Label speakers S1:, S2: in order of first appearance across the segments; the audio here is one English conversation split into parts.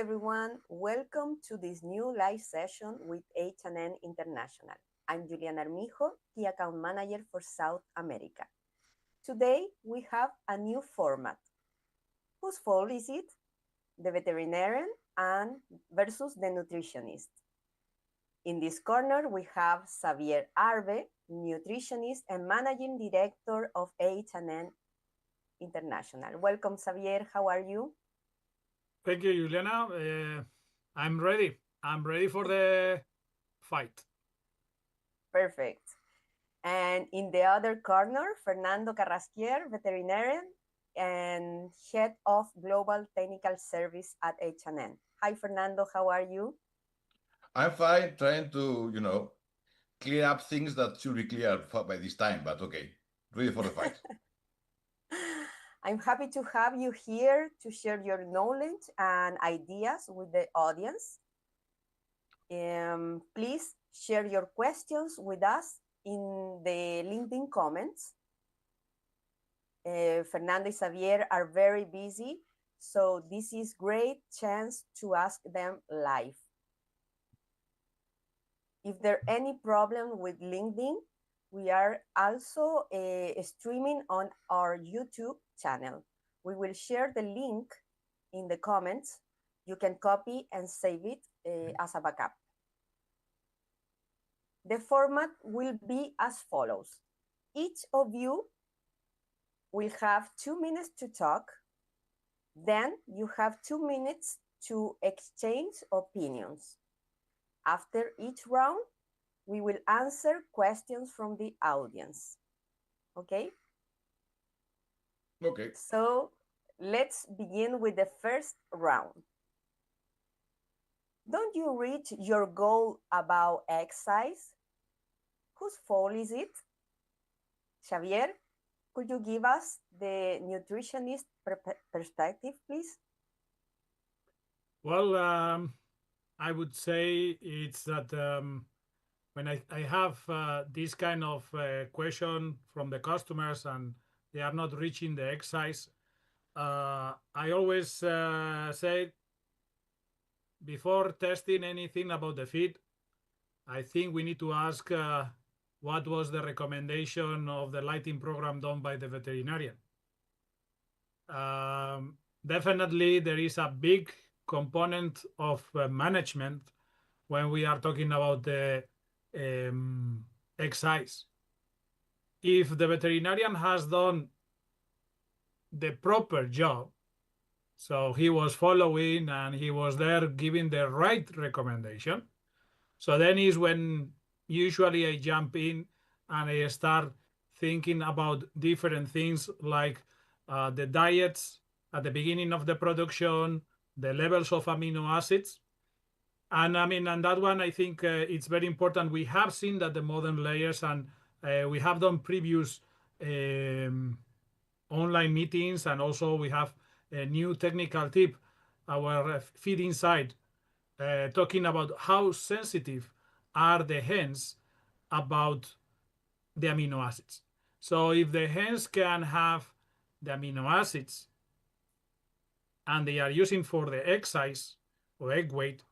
S1: everyone. Welcome to this new live session with H&N International. I'm Juliana Armijo, Key Account Manager for South America. Today, we have a new format. Whose fault is it? The veterinarian and versus the nutritionist. In this corner, we have Xabier Arbe, nutritionist and managing director of H&N International. Welcome, Xabier. How are you?
S2: Thank you, Juliana. I'm ready. I'm ready for the fight.
S1: Perfect. And in the other corner, Fernando Carrasquer, veterinarian and head of global technical service at H&N. Hi, Fernando. How are you?
S3: I'm fine, trying to, clear up things that should be clear by this time, but okay, ready for the fight.
S1: I'm happy to have you here to share your knowledge and ideas with the audience. Please share your questions with us in the LinkedIn comments. Fernando and Xabier are very busy, so this is great chance to ask them live. If there any problem with LinkedIn, we are also streaming on our YouTube channel. We will share the link in the comments. You can copy and save it as a backup. The format will be as follows. Each of you will have 2 minutes to talk. Then you have 2 minutes to exchange opinions. After each round, we will answer questions from the audience. Okay?
S3: Okay.
S1: So let's begin with the first round. Don't you reach your goal about exercise? Whose fault is it? Xabier, could you give us the nutritionist perspective, please?
S2: Well, I would say it's that when I have this kind of question from the customers and they are not reaching the exercise, I always say before testing anything about the feed, I think we need to ask what was the recommendation of the lighting program done by the veterinarian. Definitely, there is a big component of management when we are talking about the exercise. If the veterinarian has done the proper job, so he was following and he was there giving the right recommendation, so then is when usually I jump in and I start thinking about different things like the diets at the beginning of the production, the levels of amino acids. And and that one, I think it's very important. We have seen that the modern layers, and we have done previous online meetings, and also we have a new technical tip, our feed inside, talking about how sensitive are the hens about the amino acids. So if the hens can have the amino acids and they are using for the egg size or egg weight,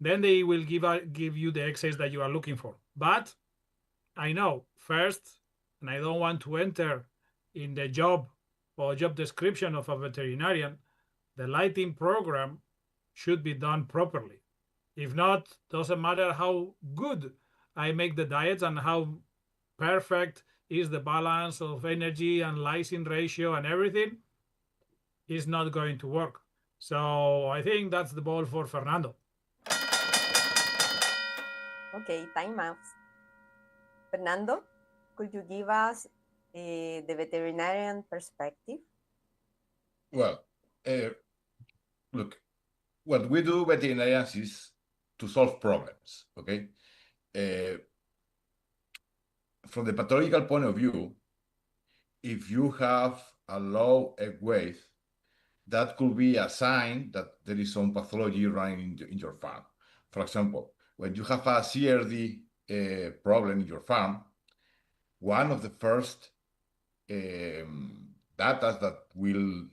S2: then they will give you the egg size that you are looking for. But I know first, and I don't want to enter in the job or job description of a veterinarian, the lighting program should be done properly. If not, doesn't matter how good I make the diets and how perfect is the balance of energy and lysine ratio and everything, is not going to work. So I think that's the ball for Fernando.
S1: Okay, time out. Fernando, could you give us the veterinarian perspective?
S3: Well, look, what we do veterinarians is to solve problems, okay? From the pathological point of view, if you have a low egg weight, that could be a sign that there is some pathology running in your farm. For example, when you have a CRD problem in your farm, one of the first data that will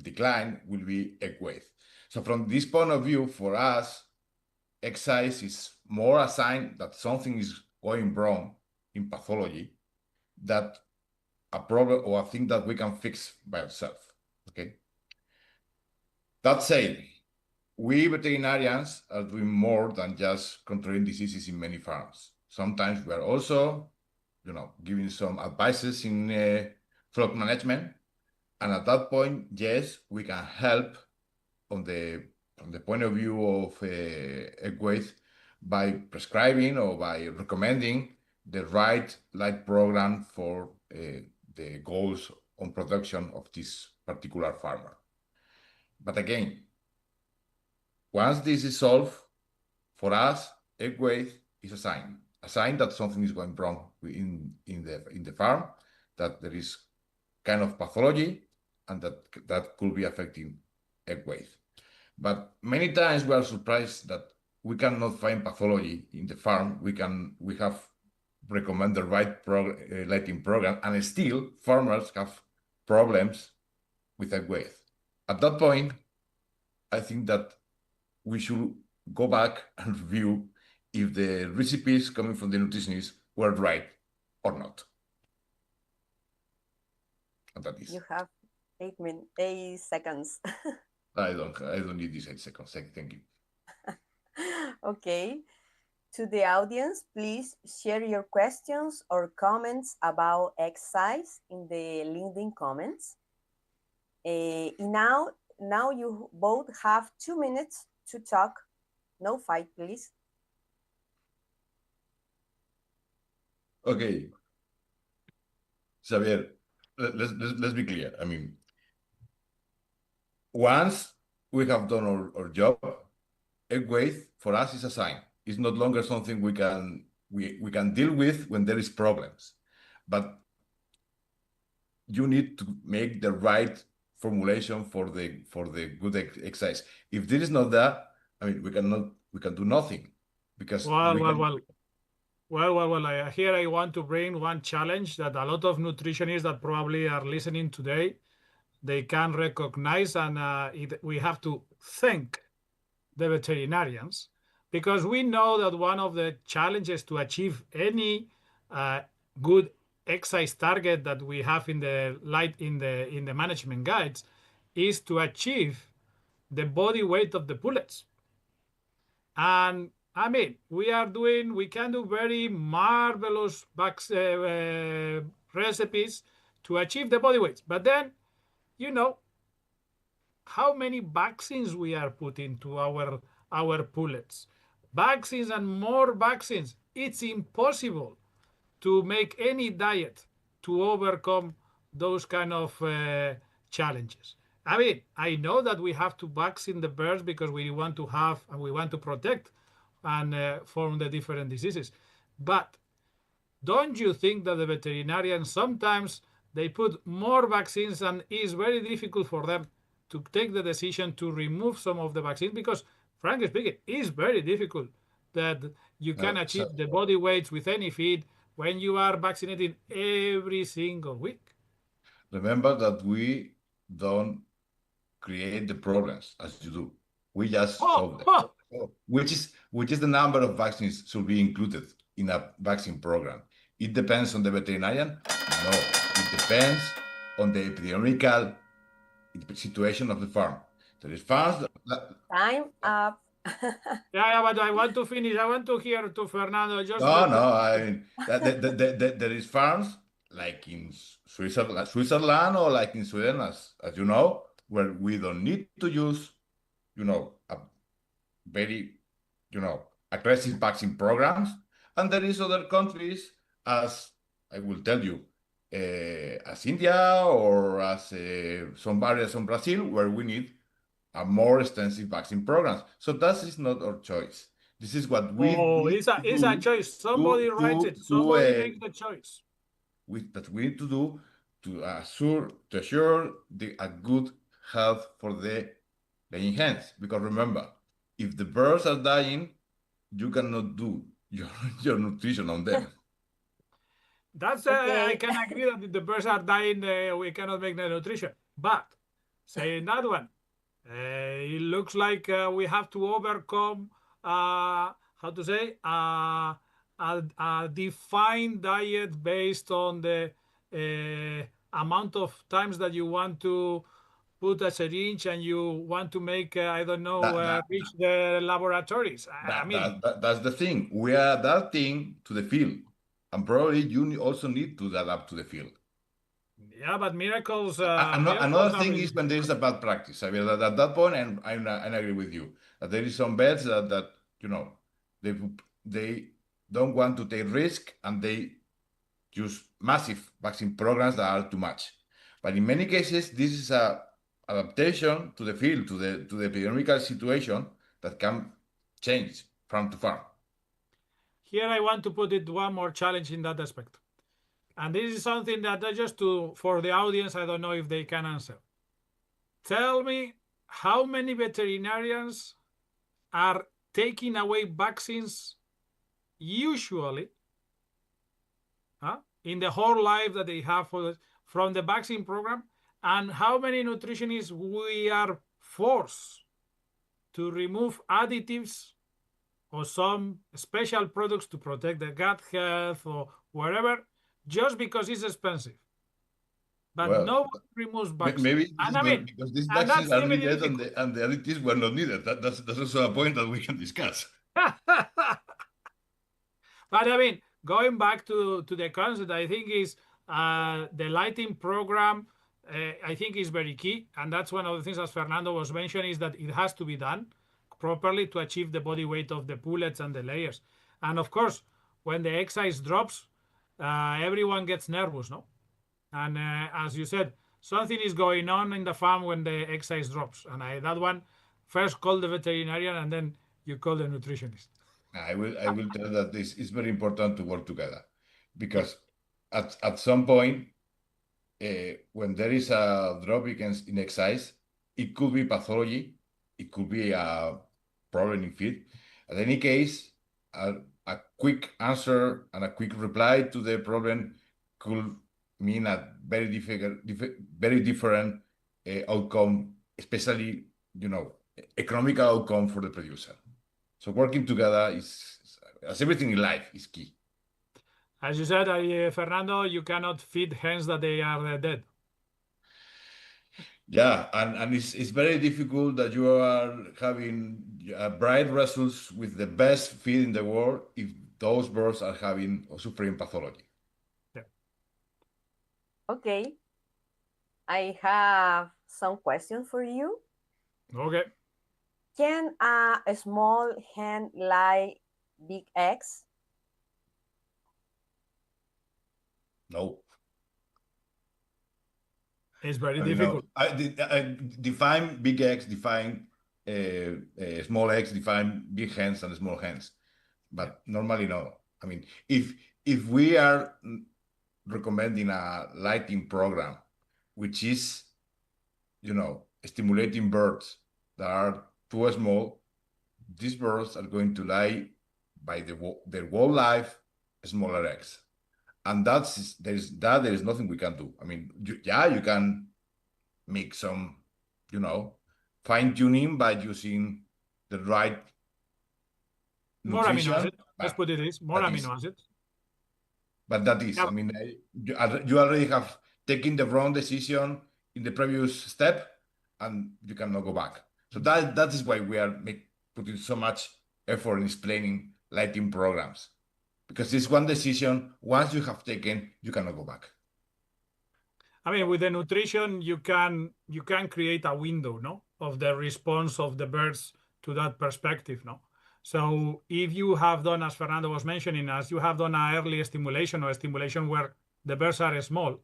S3: decline will be egg weight. So from this point of view, for us, exercise is more a sign that something is going wrong in pathology, that a problem or a thing that we can fix by ourselves. Okay. That said, we veterinarians are doing more than just controlling diseases in many farms. Sometimes we are also, giving some advices in flock management. And at that point, yes, we can help from the point of view of egg weight by prescribing or by recommending the right light program for the goals on production of this particular farmer. But again, once this is solved, for us, egg weight is a sign that something is going wrong in the farm, that there is kind of pathology, and that could be affecting egg weight. But many times we are surprised that we cannot find pathology in the farm. We have recommended the right lighting program, and still farmers have problems with egg weight. At that point, I think that we should go back and review if the recipes coming from the nutritionist were right or not. And that is.
S1: You have 8 seconds.
S3: I don't need these 8 seconds. Thank you.
S1: Okay. To the audience, please share your questions or comments about exercise in the LinkedIn comments. Now you both have 2 minutes to talk. No fight, please.
S3: Okay. Xavier, let's be clear. I mean, once we have done our job, egg weight for us is a sign. It's no longer something we can deal with when there is problems. But you need to make the right formulation for the good exercise. If there is not that, I mean, we can do nothing, because
S2: here I want to bring one challenge that a lot of nutritionists that probably are listening today, they can recognize, and we have to thank the veterinarians, because we know that one of the challenges to achieve any good exercise target that we have in the management guides is to achieve the body weight of the pullets. And I mean, we can do very marvelous recipes to achieve the body weights. But then, how many vaccines we are putting to our pullets? Vaccines and more vaccines. It's impossible to make any diet to overcome those kind of challenges. I mean, I know that we have to vaccine the birds because we want to protect and from the different diseases. But don't you think that the veterinarians sometimes they put more vaccines, and it's very difficult for them to take the decision to remove some of the vaccines, because frankly speaking, it's very difficult that you can achieve the body weights with any feed when you are vaccinating every single week.
S3: Remember that we don't create the problems as you do. We just solve them. Which is the number of vaccines should be included in a vaccine program. It depends on the veterinarian? No, it depends on the epidemiological situation of the farm. There is farms
S1: Time up.
S2: Yeah, but I want to finish. I want to hear to Fernando.
S3: There is farms like in Switzerland or like in Sweden, as you know, where we don't need to use, a very, aggressive vaccine programs. And there is other countries, as I will tell you, as India or as some areas in Brazil, where we need a more extensive vaccine programs. So that is not our choice. This is what we
S2: it's a choice. Somebody writes it. Somebody makes the choice.
S3: That we need to do to assure a good health for the laying hens. Because remember, if the birds are dying, you cannot do your nutrition on them.
S2: That's I can agree that if the birds are dying, we cannot make the nutrition. But saying that one, It looks like we have to overcome, how to say, a defined diet based on the amount of times that you want to put a syringe and you want to make, I don't know,
S3: That, that,
S2: reach the laboratories. I
S3: that,
S2: mean,
S3: that, that, that's the thing. We are adapting to the field. And probably you also need to adapt to the field.
S2: yeah, but miracles,
S3: Another
S2: miracles are
S3: thing
S2: really
S3: is when there is a bad practice. I mean, at that point, and I agree with you that there is some vets that you know they they don't want to take risk and they use massive vaccine programs that are too much. But in many cases, this is a adaptation to the field, to the epidemiological situation that can change farm to farm.
S2: Here I want to put it one more challenge in that aspect. And this is something that I just to for the audience, I don't know if they can answer. Tell me how many veterinarians are taking away vaccines usually in the whole life that they have from the vaccine program, and how many nutritionists we are forced to remove additives or some special products to protect the gut health or wherever, just because it's expensive. But
S3: Well,
S2: no one removes vaccines.
S3: maybe this
S2: And
S3: is
S2: I mean,
S3: because these
S2: and
S3: vaccines
S2: that's
S3: are
S2: really
S3: needed and
S2: difficult.
S3: the additives were not needed. That's also a point that we can discuss.
S2: But I mean, going back to the concept, I think is the lighting program. I think is very key, and that's one of the things, as Fernando was mentioning, is that it has to be done properly to achieve the body weight of the pullets and the layers. And of course, when the egg size drops, everyone gets nervous, no? And as you said, something is going on in the farm when the egg size drops. And that one first call the veterinarian and then you call the nutritionist.
S3: I will tell that this is very important to work together
S2: Yeah.
S3: because at some point, when there is a drop in exercise, it could be pathology, it could be a problem in feed. In any case, a quick answer and a quick reply to the problem could mean a very different outcome, especially economical outcome for the producer. So working together as everything in life, is key.
S2: As you said, Fernando, you cannot feed hens that they are dead.
S3: Yeah, and it's very difficult that you are having bright results with the best feed in the world if those birds are having or suffering pathology.
S2: Yeah.
S1: Okay, I have some questions for you.
S2: Okay.
S1: Can a small hen lay big eggs?
S3: No.
S2: It's very
S3: I mean, no.
S2: difficult.
S3: I define big eggs, define small eggs, define big hens and small hens. But normally, no. I mean, if we are recommending a lighting program, which is, stimulating birds that are too small, these birds are going to lay by their whole life smaller eggs. And there is nothing we can do. I mean, you can make some, fine tuning by using the right
S2: More amino
S3: nutrition,
S2: acids. Let's put it this, more
S3: that
S2: amino acids.
S3: is,
S2: Yeah.
S3: I mean, you already have taken the wrong decision in the previous step, and you cannot go back. So that is why we are putting so much effort in explaining lighting programs, because this one decision, once you have taken, you cannot go back.
S2: I mean, with the nutrition, you can create a window, no, of the response of the birds to that perspective, no. So if you have done, as Fernando was mentioning, as you have done an early stimulation or a stimulation where the birds are small,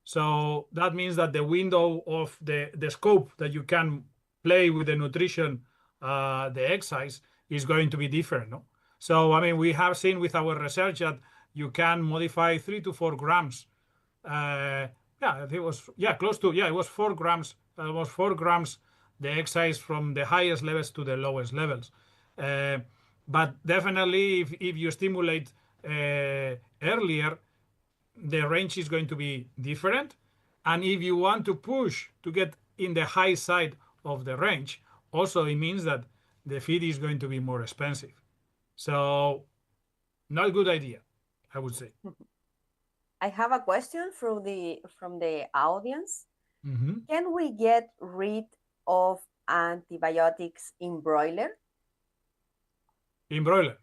S2: so that means that the window of the scope that you can play with the nutrition, the exercise is going to be different, no. So I mean, we have seen with our research that you can modify 3 to 4 grams. Yeah, it was close to it was 4 grams, almost 4 grams the exercise from the highest levels to the lowest levels. But definitely, if you stimulate earlier, the range is going to be different. And if you want to push to get in the high side of the range, also it means that the feed is going to be more expensive. So not a good idea, I would say.
S1: I have a question from the audience.
S2: Mm-hmm.
S1: Can we get rid of antibiotics in broiler?
S2: In broiler.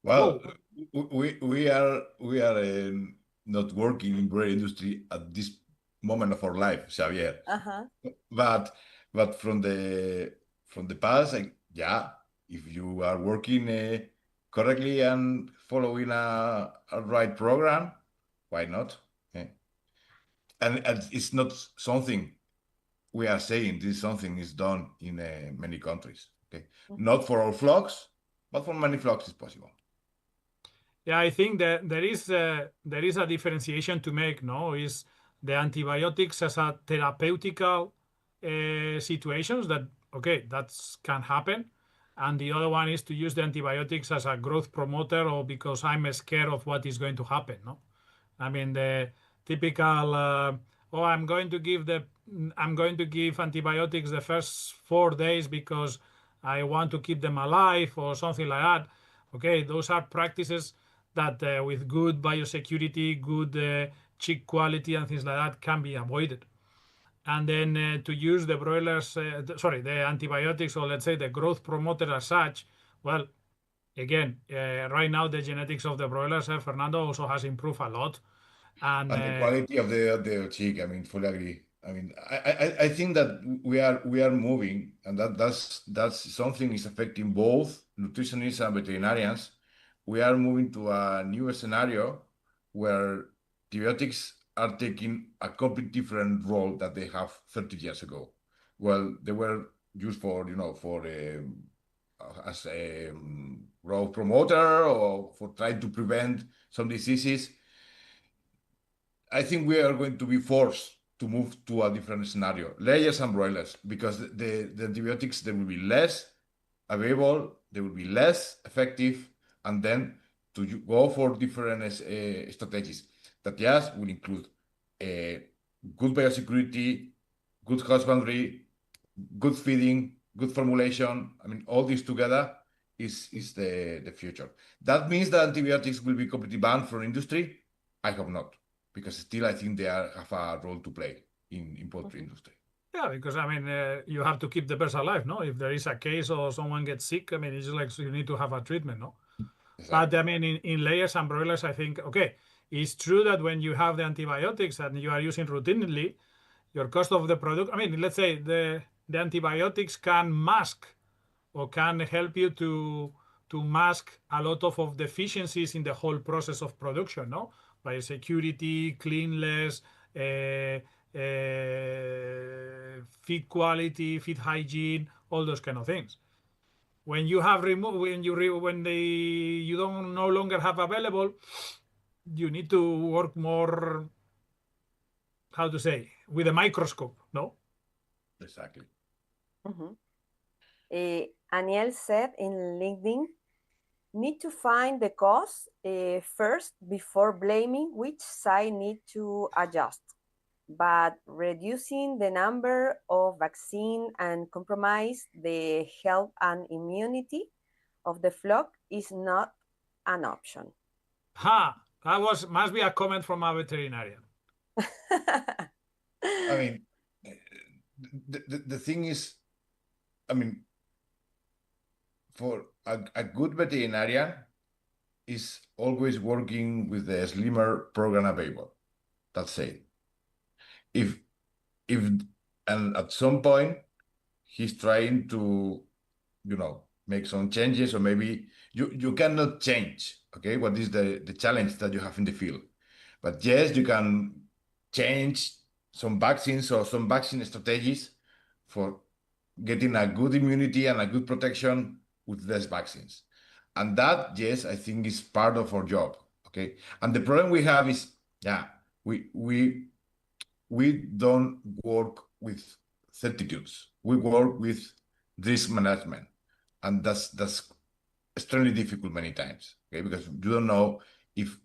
S3: Well, we are not working in bread industry at this moment of our life, Xavier.
S1: Uh-huh.
S3: But from the past, yeah, if you are working correctly and following a right program, why not? Eh? And it's not something we are saying. This is something is done in many countries. Okay, not for all flocks, but for many flocks it's possible.
S2: Yeah, I think that there is a differentiation to make. No, is the antibiotics as a therapeutical situations that okay, that can happen, and the other one is to use the antibiotics as a growth promoter or because I'm scared of what is going to happen. No, I mean the typical oh I'm going to give antibiotics the first 4 days because I want to keep them alive or something like that. Okay, those are practices that with good biosecurity, good chick quality and things like that can be avoided. And then to use the broilers, the antibiotics or let's say the growth promoter as such, well, again, right now the genetics of the broilers, Fernando, also has improved a lot. And
S3: the quality of the chick, I mean, fully agree. I mean, I think that we are moving, and that's something is affecting both nutritionists and veterinarians. We are moving to a new scenario where antibiotics are taking a completely different role that they have 30 years ago. Well, they were used for as a growth promoter or for trying to prevent some diseases. I think we are going to be forced to move to a different scenario, layers and broilers, because the antibiotics, they will be less available, they will be less effective, and then to go for different strategies that yes will include good biosecurity, good husbandry, good feeding, good formulation. I mean, all this together is the future. That means that antibiotics will be completely banned from industry. I hope not, because still I think they have a role to play in poultry industry.
S2: yeah, because I mean, you have to keep the birds alive, no? If there is a case or someone gets sick, I mean, it's like so you need to have a treatment, no?
S3: Exactly.
S2: But I mean, in layers and broilers, I think, okay, it's true that when you have the antibiotics and you are using routinely, your cost of the product, I mean, let's say the antibiotics can mask or can help you to mask a lot of deficiencies in the whole process of production, no? Biosecurity, cleanliness, feed quality, feed hygiene, all those kind of things. When you have removed, when you don't no longer have available, you need to work more. How to say with a microscope, no?
S3: Exactly.
S1: Aniel said in LinkedIn, need to find the cause first before blaming which side need to adjust. But reducing the number of vaccine and compromise the health and immunity of the flock is not an option.
S2: Ha! That must be a comment from a veterinarian.
S3: I mean, the thing is, I mean, for a good veterinarian is always working with the slimmer program available. That's it. If and at some point he's trying to, make some changes, or maybe you cannot change, okay, what is the challenge that you have in the field. But yes, you can change some vaccines or some vaccine strategies for getting a good immunity and a good protection with less vaccines. And that, yes, I think is part of our job. Okay. And the problem we have is, yeah, we don't work with certitudes. We work with risk management. And that's extremely difficult many times. Okay, because you don't know if,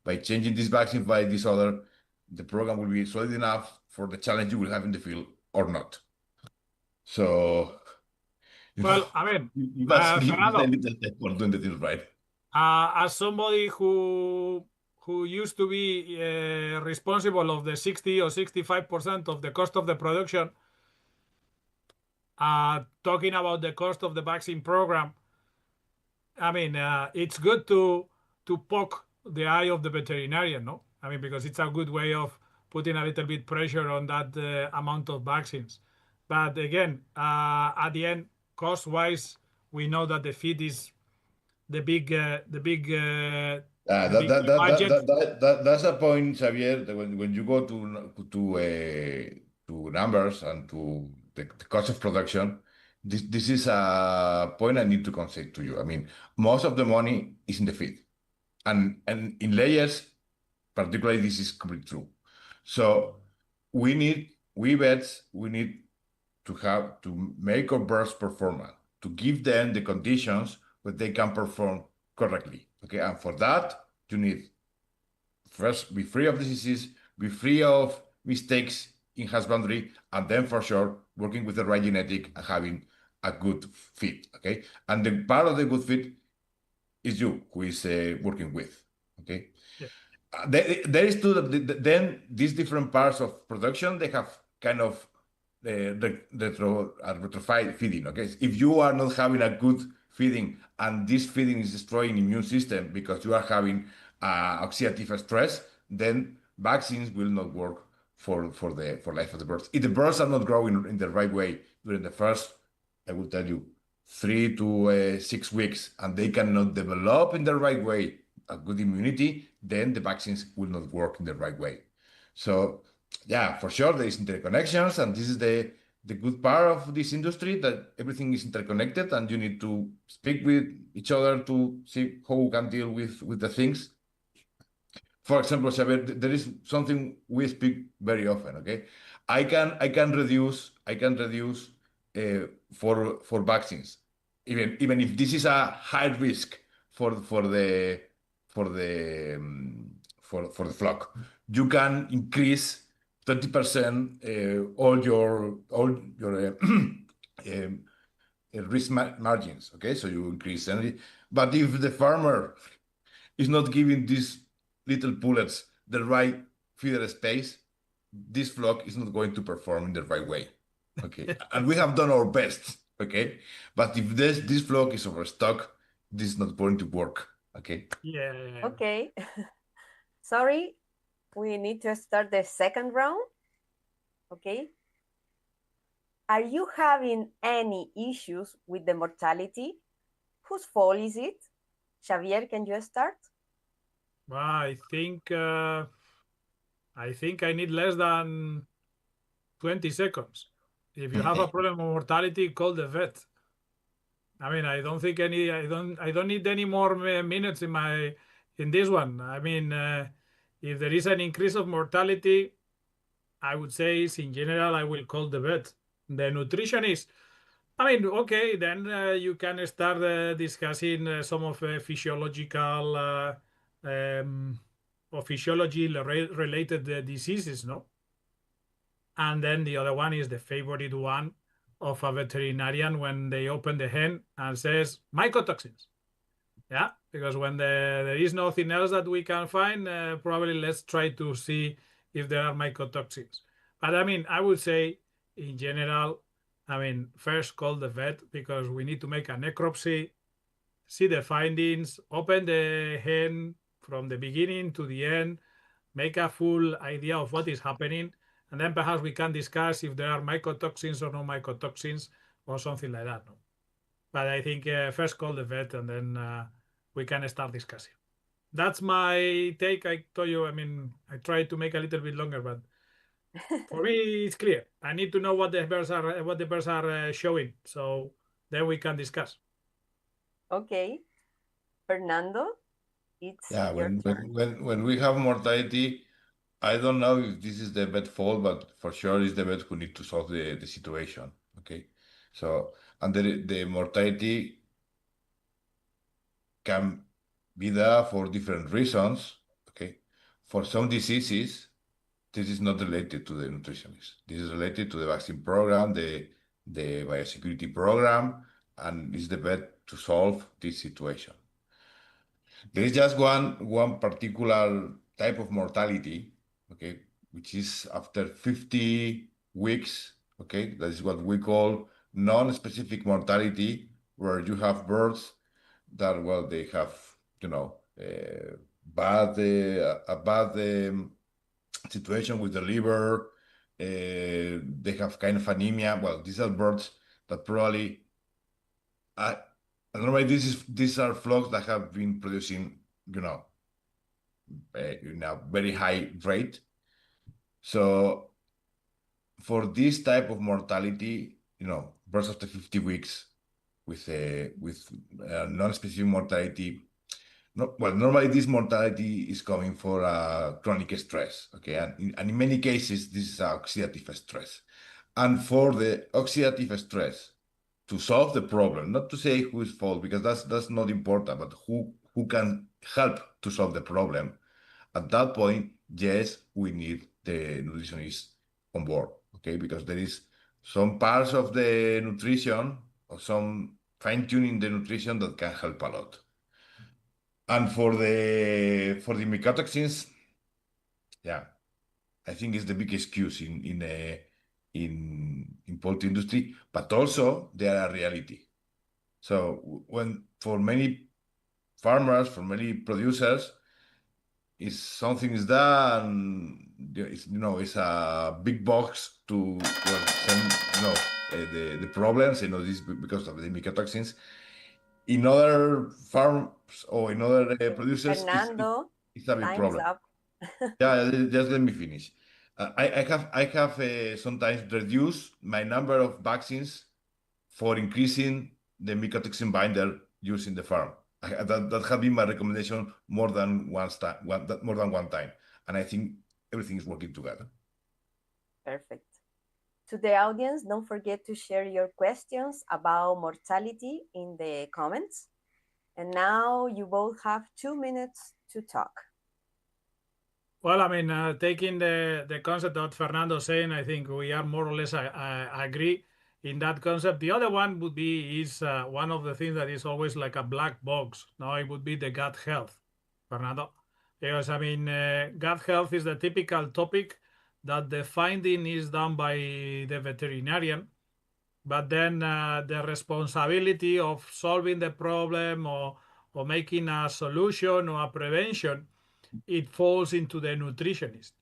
S3: by changing this vaccine by this other, the program will be solid enough for the challenge you will have in the field or not. So,
S2: Well, I mean,
S3: you must give a
S2: Fernando,
S3: little time for doing the things right.
S2: as somebody who used to be responsible of the 60 or 65% of the cost of the production, talking about the cost of the vaccine program, I mean, it's good to poke the eye of the veterinarian, no? I mean, because it's a good way of putting a little bit pressure on that amount of vaccines. But again, at the end, cost-wise, we know that the feed is the big the big budget.
S3: That's a point, Xavier, that when you go to numbers and to the cost of production, this is a point I need to concede to you. I mean, most of the money is in the feed, and in layers, particularly, this is completely true. So we vets, we need to have to make our birds performant, to give them the conditions where they can perform correctly. Okay, and for that, you need first be free of diseases, be free of mistakes in husbandry, and then for sure working with the right genetic and having a good fit. Okay, and the part of the good fit is you who is working with. Okay,
S2: Yeah.
S3: there is two. Then these different parts of production they have kind of retrofit feeding. Okay, if you are not having a good feeding and this feeding is destroying immune system because you are having oxidative stress, then vaccines will not work for life of the birds. If the birds are not growing in the right way during the first, I will tell you, 3 to 6 weeks, and they cannot develop in the right way a good immunity, then the vaccines will not work in the right way. So yeah, for sure there is interconnections, and this is the good part of this industry that everything is interconnected, and you need to speak with each other to see how we can deal with the things. For example, Xavier, there is something we speak very often. Okay, I can reduce for vaccines, even if this is a high risk for the for the flock. You can increase 20% all your um, risk margins. Okay, so you increase energy, but if the farmer is not giving these little pullets the right feeder space, this flock is not going to perform in the right way. Okay, and we have done our best. Okay, but if this flock is overstocked, this is not going to work. Okay.
S2: Yeah.
S1: Okay. Sorry, we need to start the second round. Okay. Are you having any issues with the mortality? Whose fault is it? Xavier, can you start?
S2: Well, I think I need less than 20 seconds. If you have a problem with mortality, call the vet. I mean, I don't need any more minutes in this one. I mean, if there is an increase of mortality, I would say in general, I will call the vet. The nutritionist, I mean, okay, then you can start discussing some of physiological or physiology related diseases, no? And then the other one is the favorite one of a veterinarian when they open the hen and says mycotoxins. Yeah, because when there is nothing else that we can find, probably let's try to see if there are mycotoxins. But I mean, I would say in general, I mean, first call the vet because we need to make a necropsy, see the findings, open the hen from the beginning to the end, make a full idea of what is happening, and then perhaps we can discuss if there are mycotoxins or no mycotoxins or something like that. No? But I think first call the vet and then we can start discussing. That's my take. I told you, I mean, I tried to make a little bit longer, but for me, it's clear. I need to know what the birds are showing, so then we can discuss.
S1: Okay. Fernando, it's
S3: Yeah,
S1: your turn.
S3: when we have mortality, I don't know if this is the vet fault, but for sure it's the vet who need to solve the situation. Okay, so and the mortality can be there for different reasons. Okay, for some diseases, this is not related to the nutritionist. This is related to the vaccine program, the biosecurity program, and is the vet to solve this situation. There is just one particular type of mortality, okay, which is after 50 weeks, okay, that is what we call non-specific mortality, where you have birds that, well, they have, you know, a bad situation with the liver, they have kind of anemia. Well, these are birds that probably, normally these are flocks that have been producing, you know, in a very high rate. So for this type of mortality, you know, birds after 50 weeks with non-specific mortality. No, well, normally this mortality is coming for chronic stress, okay? And in many cases, this is oxidative stress. And for the oxidative stress, to solve the problem, not to say whose fault, because that's not important, but who can help to solve the problem. At that point, yes, we need the nutritionist on board, okay? Because there is some parts of the nutrition or some fine-tuning the nutrition that can help a lot. And for the mycotoxins, yeah, I think it's the big excuse in poultry industry, but also they are a reality. So when for many farmers, for many producers, is something is done, it's, you know, it's a big box to, well, send, you know, the problems, you know, this because of the mycotoxins. In other farms or in other producers,
S1: Fernando,
S3: it's a big
S1: time's
S3: problem.
S1: up.
S3: Yeah, just let me finish. I have sometimes reduced my number of vaccines for increasing the mycotoxin binder used in the farm. That has been my recommendation more than more than one time, and I think everything is working together.
S1: Perfect. To the audience, don't forget to share your questions about mortality in the comments. And now you both have 2 minutes to talk.
S2: Well, I mean, taking the concept that Fernando saying, I think we are more or less agree in that concept. The other one would be is one of the things that is always like a black box. No, it would be the gut health, Fernando, because I mean, gut health is the typical topic that the finding is done by the veterinarian, but then the responsibility of solving the problem or making a solution or a prevention, it falls into the nutritionist.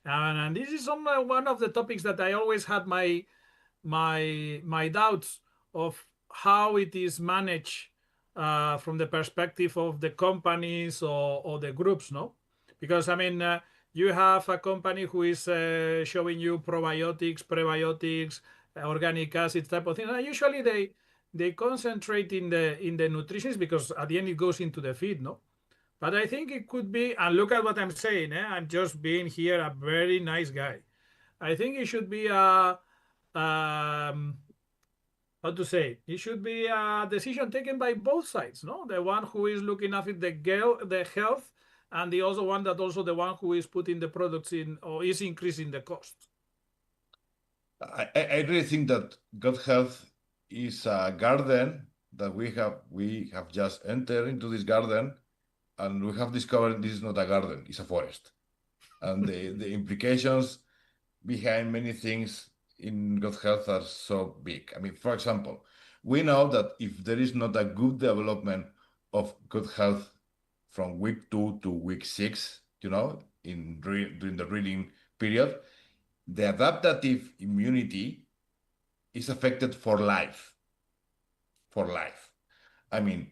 S2: And this is one of the topics that I always had my doubts of how it is managed from the perspective of the companies or the groups, no? Because I mean, you have a company who is showing you probiotics, prebiotics, organic acids type of thing. And usually they concentrate in the nutrition because at the end it goes into the feed, no? But I think it could be, and look at what I'm saying, I'm just being here a very nice guy. I think it should be how to say, it should be a decision taken by both sides, no? The one who is looking after the health, and the other one that also the one who is putting the products in or is increasing the cost.
S3: I really think that gut health is a garden that we have just entered into this garden, and we have discovered this is not a garden, it's a forest. And the implications behind many things in gut health are so big. I mean, for example, we know that if there is not a good development of gut health from week 2 to week 6, you know, during the breeding period, the adaptive immunity is affected for life. For life. I mean,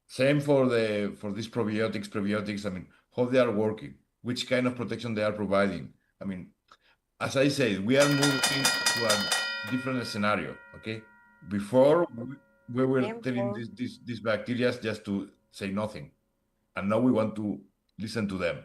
S3: same for these prebiotics. I mean, how they are working, which kind of protection they are providing. I mean, as I said, we are moving to a different scenario. Okay, before we were telling these bacteria just to say nothing, and now we want to listen to them,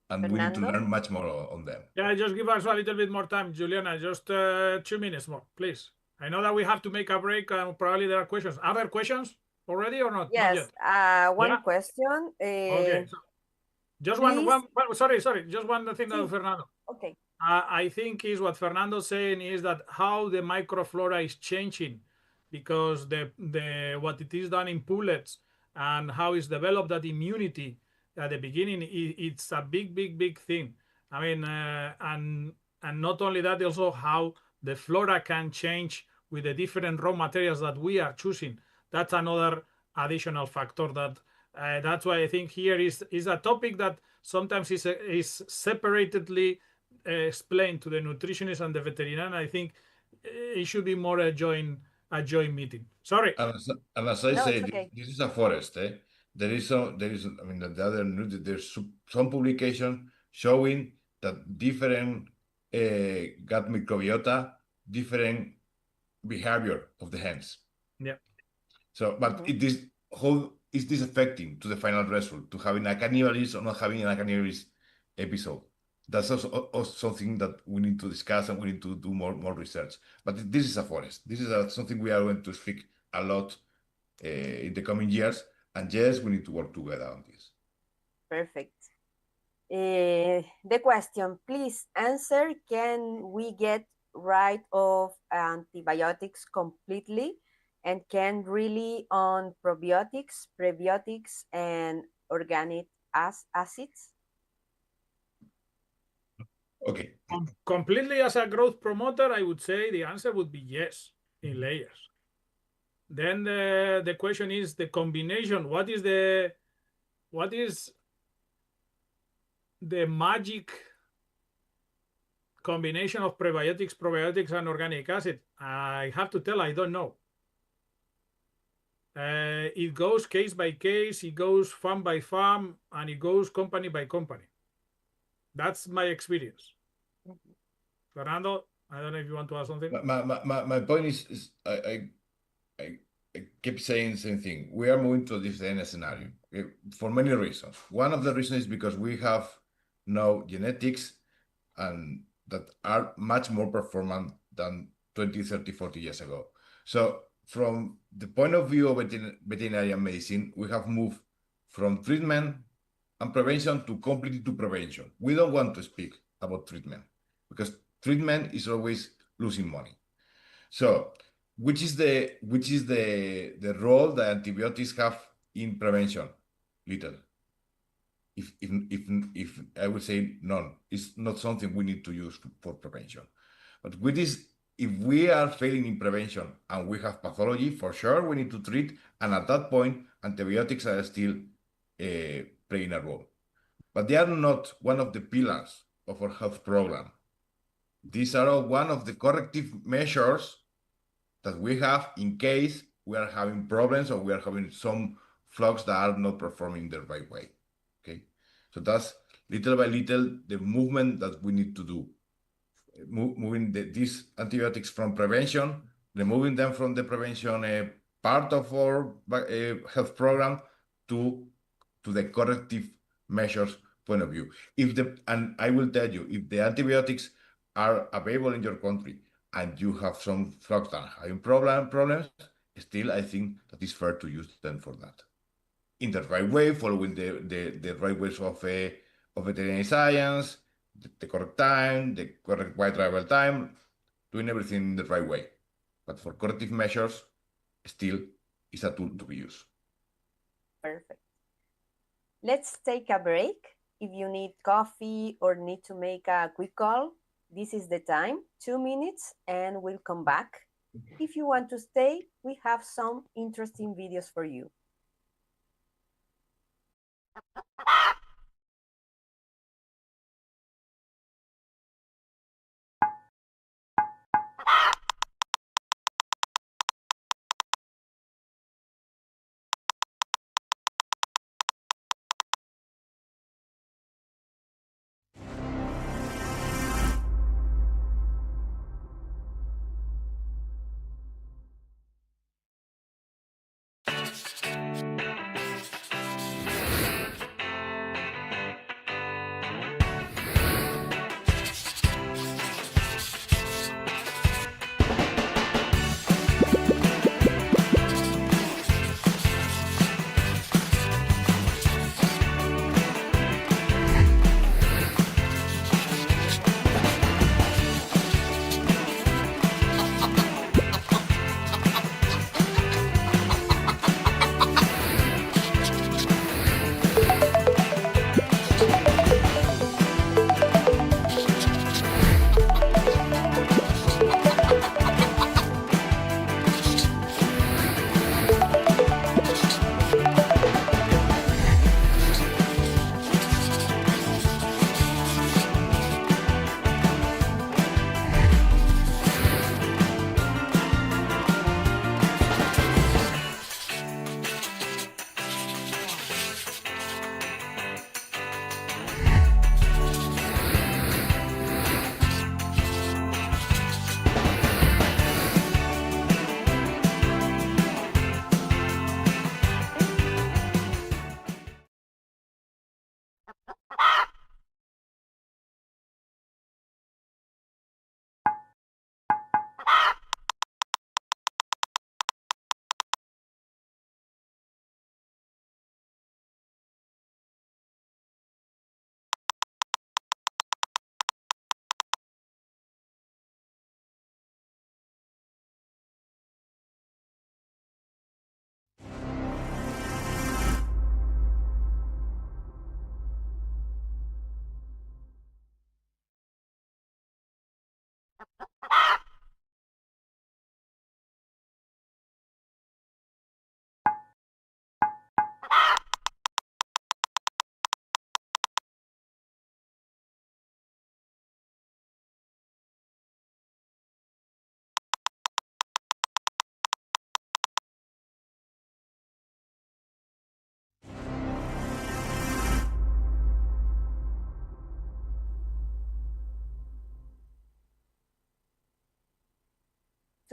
S3: and
S1: Fernando?
S3: we need to learn much more on them.
S2: Yeah, just give us a little bit more time, Juliana. Just 2 minutes more, please. I know that we have to make a break, and probably there are questions. Are there questions already or not?
S1: Yes,
S2: not
S1: one
S2: yeah?
S1: question.
S2: Okay, so just
S1: please.
S2: one. Sorry. Just one thing,
S1: Sí.
S2: Fernando.
S1: Okay.
S2: I think is what Fernando's saying is that how the microflora is changing because the what it is done in pullets and how it's developed that immunity at the beginning, it's a big thing. I mean, and not only that, also how the flora can change with the different raw materials that we are choosing. That's another additional factor that that's why I think here is a topic that sometimes is separatedly explained to the nutritionist and the veterinarian. I think it should be more a joint meeting. Sorry.
S3: And as I
S1: No,
S3: say,
S1: it's okay.
S3: this is a forest. I mean, the other, there's some publication showing that different gut microbiota, different behavior of the hens.
S2: Yeah.
S3: So, but it is how is this affecting to the final result, to having a cannibalism or not having a cannibalism episode? That's also something that we need to discuss and we need to do more research. But this is a forest. This is something we are going to speak a lot in the coming years. And yes, we need to work together on this.
S1: Perfect. The question, please answer, can we get rid of antibiotics completely and can really on probiotics, prebiotics, and organic acids?
S3: Okay.
S2: Completely as a growth promoter, I would say the answer would be yes, in layers. Then the question is the combination. What is the magic combination of prebiotics, probiotics, and organic acid? I have to tell, I don't know. It goes case by case, it goes farm by farm, and it goes company by company. That's my experience. Fernando, I don't know if you want to add something.
S3: My point is I keep saying the same thing. We are moving to this scenario for many reasons. One of the reasons is because we have now genetics and that are much more performant than 20, 30, 40 years ago. So from the point of view of veterinary medicine, we have moved from treatment and prevention to completely to prevention. We don't want to speak about treatment because treatment is always losing money. So which is the role that antibiotics have in prevention? Little. If I would say none, it's not something we need to use for prevention. But with this, if we are failing in prevention and we have pathology, for sure we need to treat. And at that point, antibiotics are still playing a role. But they are not one of the pillars of our health program. These are all one of the corrective measures that we have in case we are having problems or we are having some flocks that are not performing the right way. Okay, so that's little by little the movement that we need to do. Moving these antibiotics from prevention, removing them from the prevention part of our health program to the corrective measures point of view. And I will tell you, if the antibiotics are available in your country and you have some flocks that are having problems, still I think that it's fair to use them for that. In the right way, following the right ways of veterinary science, the correct time, the correct white travel time, doing everything in the right way. But for corrective measures, still is a tool to be used.
S1: Perfect. Let's take a break. If you need coffee or need to make a quick call, this is the time, 2 minutes, and we'll come back. If you want to stay, we have some interesting videos for you.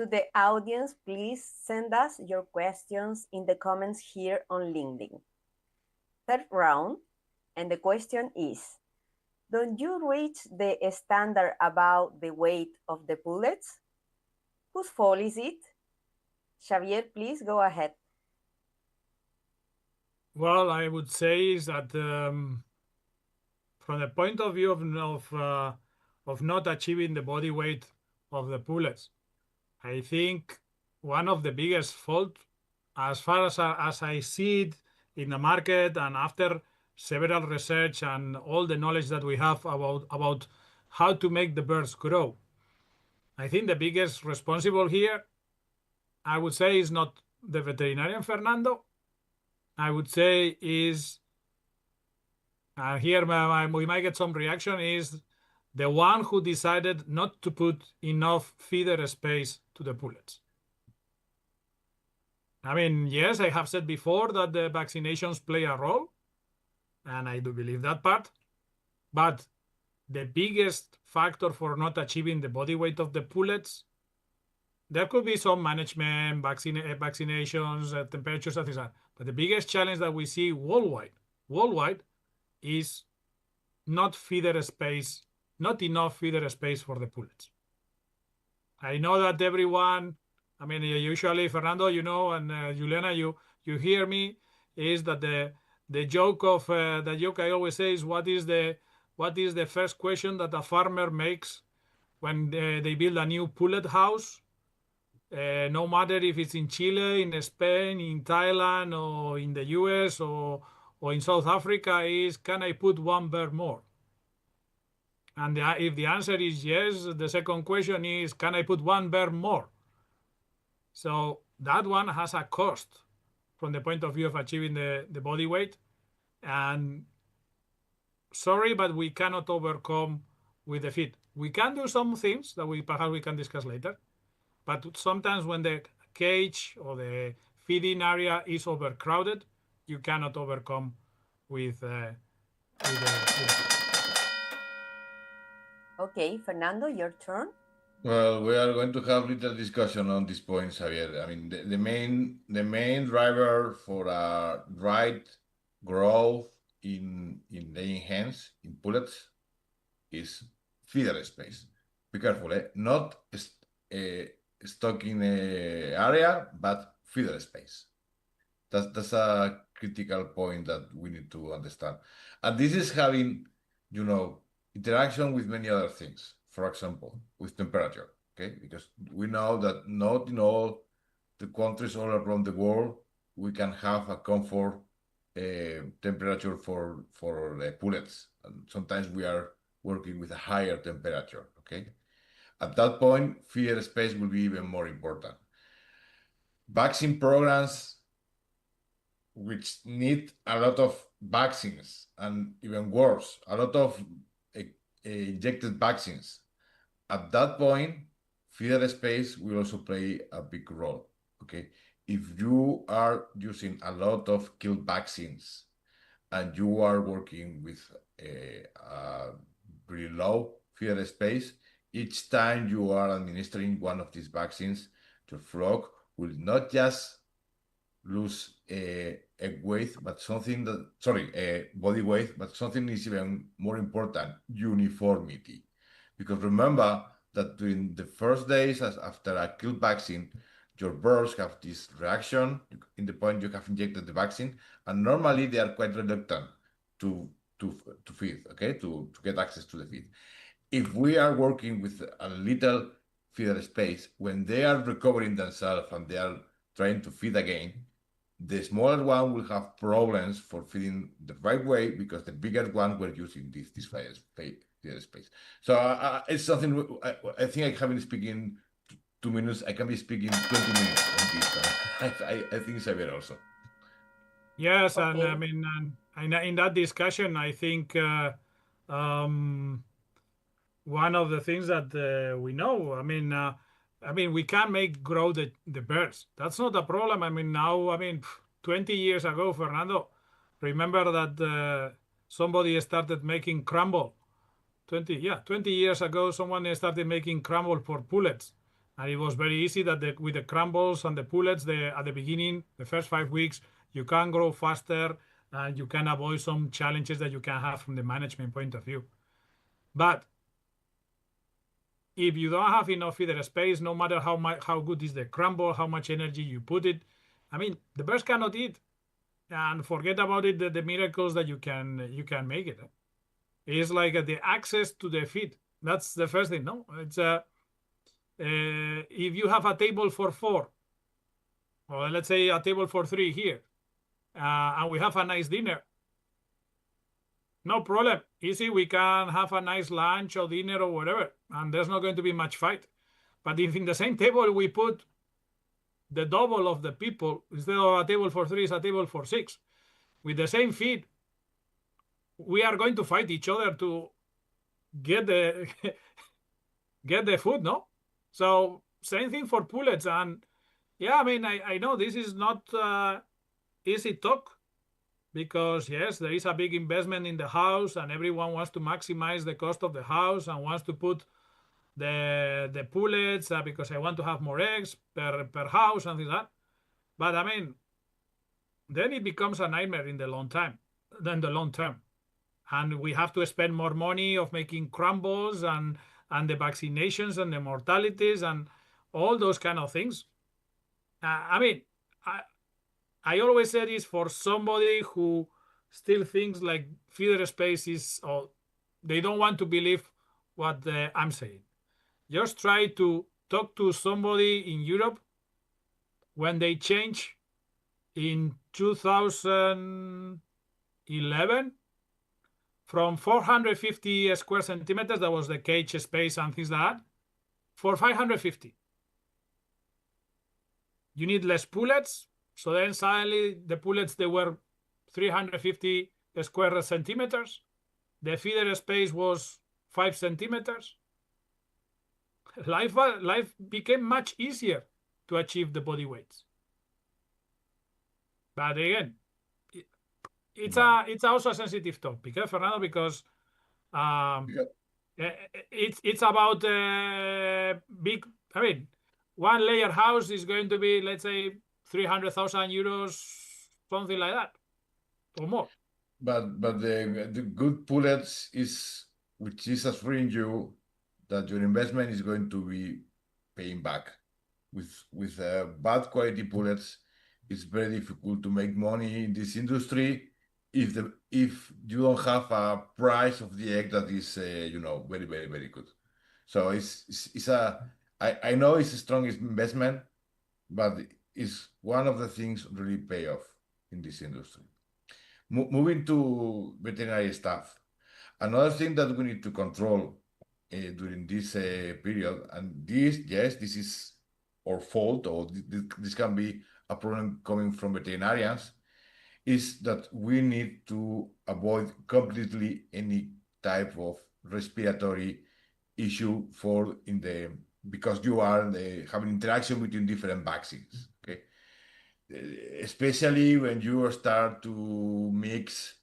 S1: To the audience, please send us your questions in the comments here on LinkedIn. Third round, and the question is, don't you reach the standard about the weight of the pullets? Whose fault is it? Xavier, please go ahead.
S2: Well, I would say is that from the point of view of not achieving the body weight of the pullets, I think one of the biggest fault, as far as I see it in the market and after several research and all the knowledge that we have about how to make the birds grow, I think the biggest responsible here, I would say, is not the veterinarian Fernando. I would say is, here we might get some reaction, is the one who decided not to put enough feeder space to the pullets. I mean, yes, I have said before that the vaccinations play a role, and I do believe that part, but the biggest factor for not achieving the body weight of the pullets, there could be some management, vaccinations, temperatures, and things like that. But the biggest challenge that we see worldwide, is not feeder space, not enough feeder space for the pullets. I know that everyone, I mean, usually Fernando, you know, and Juliana, you hear me, is that the joke of the joke I always say is what is the first question that a farmer makes when they build a new pullet house? No matter if it's in Chile, in Spain, in Thailand, or in the US, or in South Africa, is can I put one bird more? And if the answer is yes, the second question is can I put one bird more? So that one has a cost from the point of view of achieving the body weight. And sorry, but we cannot overcome with the feed. We can do some things that perhaps we can discuss later. But sometimes when the cage or the feeding area is overcrowded, you cannot overcome with the
S1: Okay, Fernando, your turn.
S3: Well, we are going to have little discussion on this point, Xavier. I mean, the main driver for a right growth in laying hens, in pullets, is feeder space. Be careful, not stocking area, but feeder space. That's a critical point that we need to understand. And this is having, interaction with many other things. For example, with temperature, okay? Because we know that not in all the countries all around the world we can have a comfort temperature for pullets. And sometimes we are working with a higher temperature, okay? At that point, feeder space will be even more important. Vaccine programs which need a lot of vaccines, and even worse, a lot of injected vaccines. At that point, feeder space will also play a big role, okay? If you are using a lot of killed vaccines and you are working with a really low feeder space, each time you are administering one of these vaccines, your flock will not just lose egg weight, but something that, body weight, but something is even more important, uniformity. Because remember that during the first days after a killed vaccine, your birds have this reaction in the point you have injected the vaccine, and normally they are quite reluctant to feed, okay, to get access to the feed. If we are working with a little feeder space, when they are recovering themselves and they are trying to feed again, the smaller one will have problems for feeding the right way because the bigger one were using this feeder space. So it's something I think I have been speaking 2 minutes. I can be speaking 20 minutes on this. I think Xavier also.
S2: Yes,
S1: Okay.
S2: and I mean, in that discussion, I think one of the things that we know, I mean, we can grow the birds. That's not a problem. I mean, now, 20 years ago, Fernando, remember that somebody started making crumble. 20 years ago, someone started making crumble for pullets. And it was very easy that with the crumbles and the pullets, at the beginning, the first 5 weeks, you can grow faster and you can avoid some challenges that you can have from the management point of view. But if you don't have enough feeder space, no matter how good is the crumble, how much energy you put it, I mean, the birds cannot eat. And forget about it, the miracles that you can make it. It's like the access to the feed. That's the first thing. No, it's if you have a table for 4, or let's say a table for 3 here, and we have a nice dinner, no problem. Easy, we can have a nice lunch or dinner or whatever, and there's not going to be much fight. But if in the same table we put the double of the people, instead of a table for 3, is a table for 6, with the same feed, we are going to fight each other to get the get the food, no? So same thing for pullets. And yeah, I mean, I know this is not easy talk, because yes, there is a big investment in the house and everyone wants to maximize the cost of the house and wants to put the pullets because I want to have more eggs per house and things like that. But I mean, then it becomes a nightmare in the long term. And we have to spend more money of making crumbles and the vaccinations and the mortalities and all those kind of things. I mean, I always said is for somebody who still thinks like feeder space is, or they don't want to believe what I'm saying. Just try to talk to somebody in Europe when they change in 2011 from 450 square centimeters, that was the cage space and things like that, for 550. You need less pullets. So then suddenly the pullets, they were 350 square centimeters. The feeder space was 5 centimeters. Life became much easier to achieve the body weights. But again, it's also a sensitive topic, Fernando, because it's about big. I mean, one layer house is going to be, let's say, 300,000 euros, something like that, or more.
S3: But the good pullets is, which is assuring you that your investment is going to be paying back. With bad quality pullets, it's very difficult to make money in this industry if you don't have a price of the egg that is very, very, very good. So I know it's a strong investment, but it's one of the things really pay off in this industry. Moving to veterinary staff, another thing that we need to control during this period, and this is our fault, or this can be a problem coming from veterinarians, is that we need to avoid completely any type of respiratory issue because you are having interaction between different vaccines. Okay, especially when you start to mix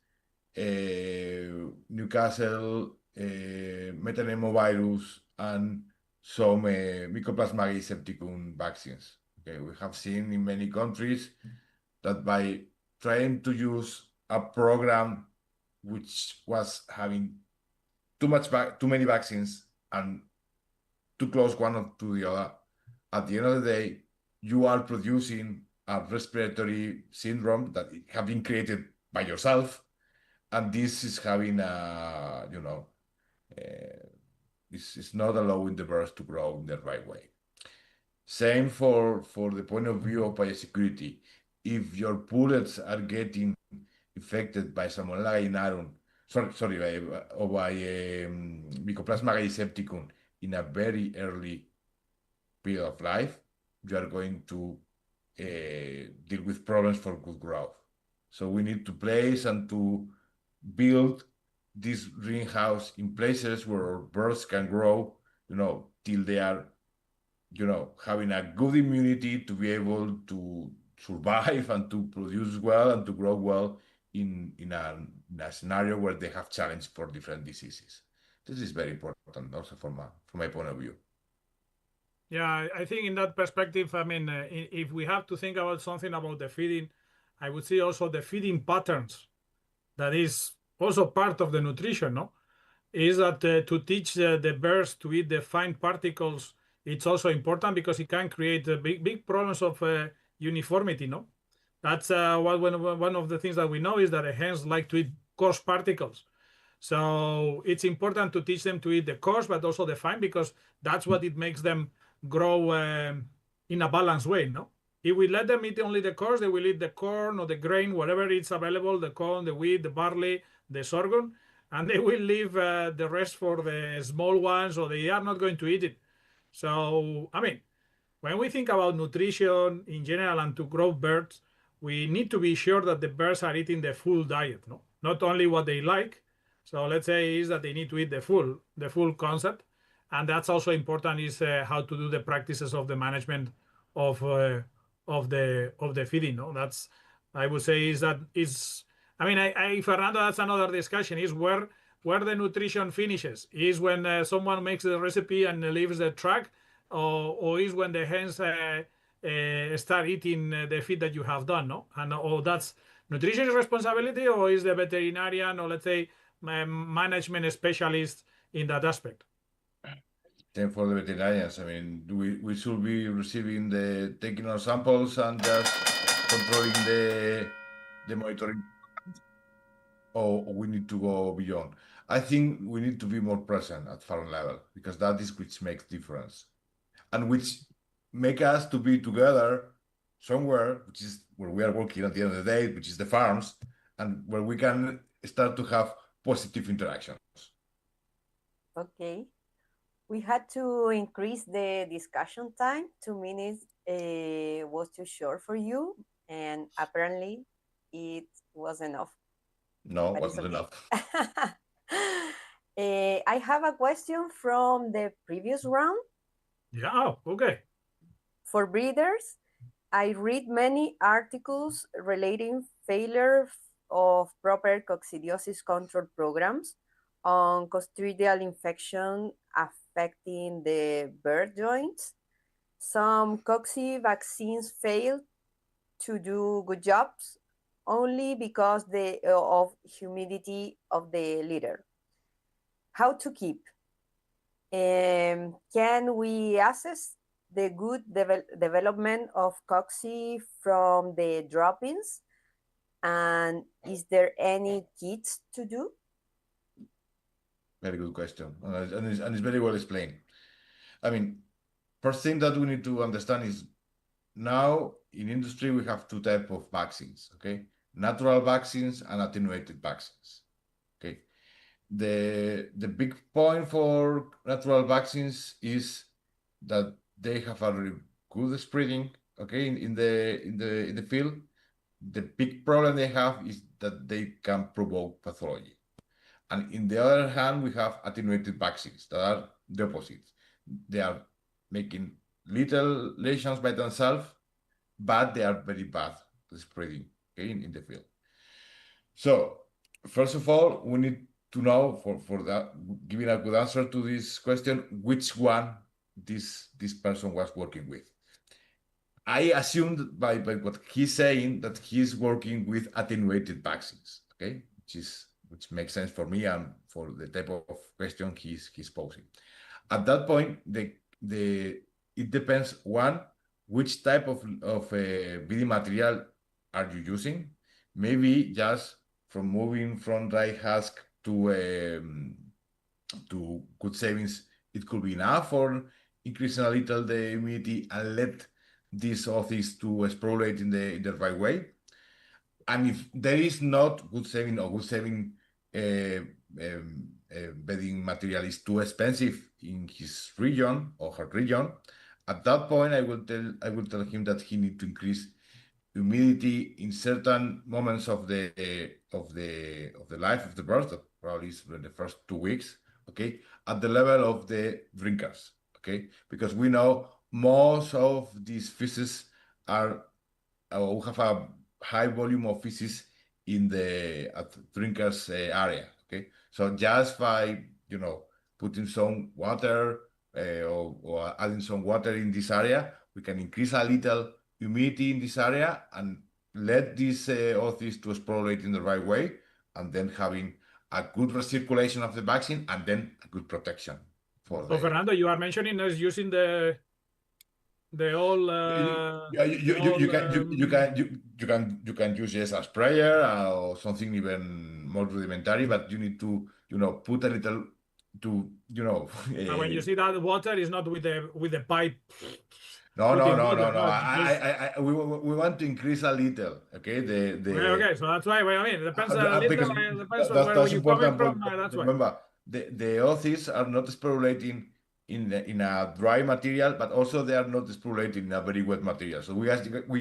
S3: Newcastle metapneumovirus and some Mycoplasma septicum vaccines. Okay, we have seen in many countries that by trying to use a program which was having too many vaccines and too close one to the other, at the end of the day, you are producing a respiratory syndrome that have been created by yourself, and this is having this is not allowing the birds to grow in the right way. Same for the point of view of biosecurity. If your pullets are getting infected by Salmonella gallinarum, by Mycoplasma septicum in a very early period of life, you are going to deal with problems for good growth. So we need to place and to build this greenhouse in places where birds can grow, till they are, having a good immunity to be able to survive and to produce well and to grow well in a scenario where they have challenge for different diseases. This is very important also from my point of view.
S2: Yeah, I think in that perspective, I mean, if we have to think about something about the feeding, I would say also the feeding patterns. That is also part of the nutrition, no? Is that to teach the birds to eat the fine particles, it's also important because it can create big problems of uniformity, no? That's one of the things that we know is that the hens like to eat coarse particles. So it's important to teach them to eat the coarse, but also the fine, because that's what it makes them grow in a balanced way, no? If we let them eat only the coarse, they will eat the corn or the grain, whatever is available, the corn, the wheat, the barley, the sorghum, and they will leave the rest for the small ones, or they are not going to eat it. So, I mean, when we think about nutrition in general and to grow birds, we need to be sure that the birds are eating the full diet, no? Not only what they like. So let's say is that they need to eat the full concept, and that's also important is how to do the practices of the management of of the feeding. No, that's I would say is that is. I mean, Fernando, that's another discussion. Is where the nutrition finishes. Is when someone makes the recipe and leaves the track, or is when the hens start eating the feed that you have done, no? And or that's nutrition responsibility, or is the veterinarian, or let's say management specialist in that aspect?
S3: Same for the veterinarians. I mean, we should be receiving taking our samples and just controlling the monitoring, or we need to go beyond. I think we need to be more present at farm level because that is which makes difference and which make us to be together somewhere, which is where we are working at the end of the day, which is the farms, and where we can start to have positive interactions.
S1: Okay. We had to increase the discussion time. 2 minutes was too short for you, and apparently it was enough.
S3: No,
S1: But it's
S3: wasn't
S1: okay.
S3: enough.
S1: I have a question from the previous round.
S2: Yeah. Oh, okay.
S1: For breeders, I read many articles relating failure of proper coccidiosis control programs on Clostridial infection affecting the bird joints. Some cocci vaccines fail to do good jobs only because of humidity of the litter. How to keep? Can we assess the good development of cocci from the droppings? And is there any kits to do?
S3: Very good question, and it's very well explained. I mean, first thing that we need to understand is now in industry we have two types of vaccines. Okay, natural vaccines and attenuated vaccines. Okay, the big point for natural vaccines is that they have a really good spreading. Okay, in the field, the big problem they have is that they can provoke pathology. And in the other hand, we have attenuated vaccines that are the opposite. They are making little lesions by themselves, but they are very bad spreading, okay, in the field. So, first of all, we need to know for that, giving a good answer to this question, which one this person was working with. I assumed by what he's saying that he's working with attenuated vaccines, okay, which makes sense for me and for the type of question he's posing. At that point, it depends one, which type of building material are you using? Maybe just from moving from dry husk to good savings, it could be enough for increasing a little the humidity and let these office to exfoliate in the right way. And if there is not good saving or good saving bedding material is too expensive in his region or her region, at that point I will tell him that he need to increase humidity in certain moments of the life of the bird, that probably is the first 2 weeks, okay, at the level of the drinkers, okay, because we know most of these feces are we have a high volume of feces in the drinkers area, okay, so just by putting some water or adding some water in this area, we can increase a little humidity in this area and let these othies to explorate in the right way, and then having a good recirculation of the vaccine and then a good protection for
S2: So, Fernando, you are mentioning us using the all
S3: yeah, you can use just a sprayer or something even more rudimentary, but you need to put a little to
S2: when you see that water is not with the pipe.
S3: no, we want to increase a little, okay?
S2: Okay, so that's why I mean it depends a little,
S3: because
S2: depends on where
S3: that's
S2: you're coming
S3: important
S2: from.
S3: point.
S2: That's why.
S3: Remember, the othies are not sporulating in a dry material, but also they are not sporulating in a very wet material. So we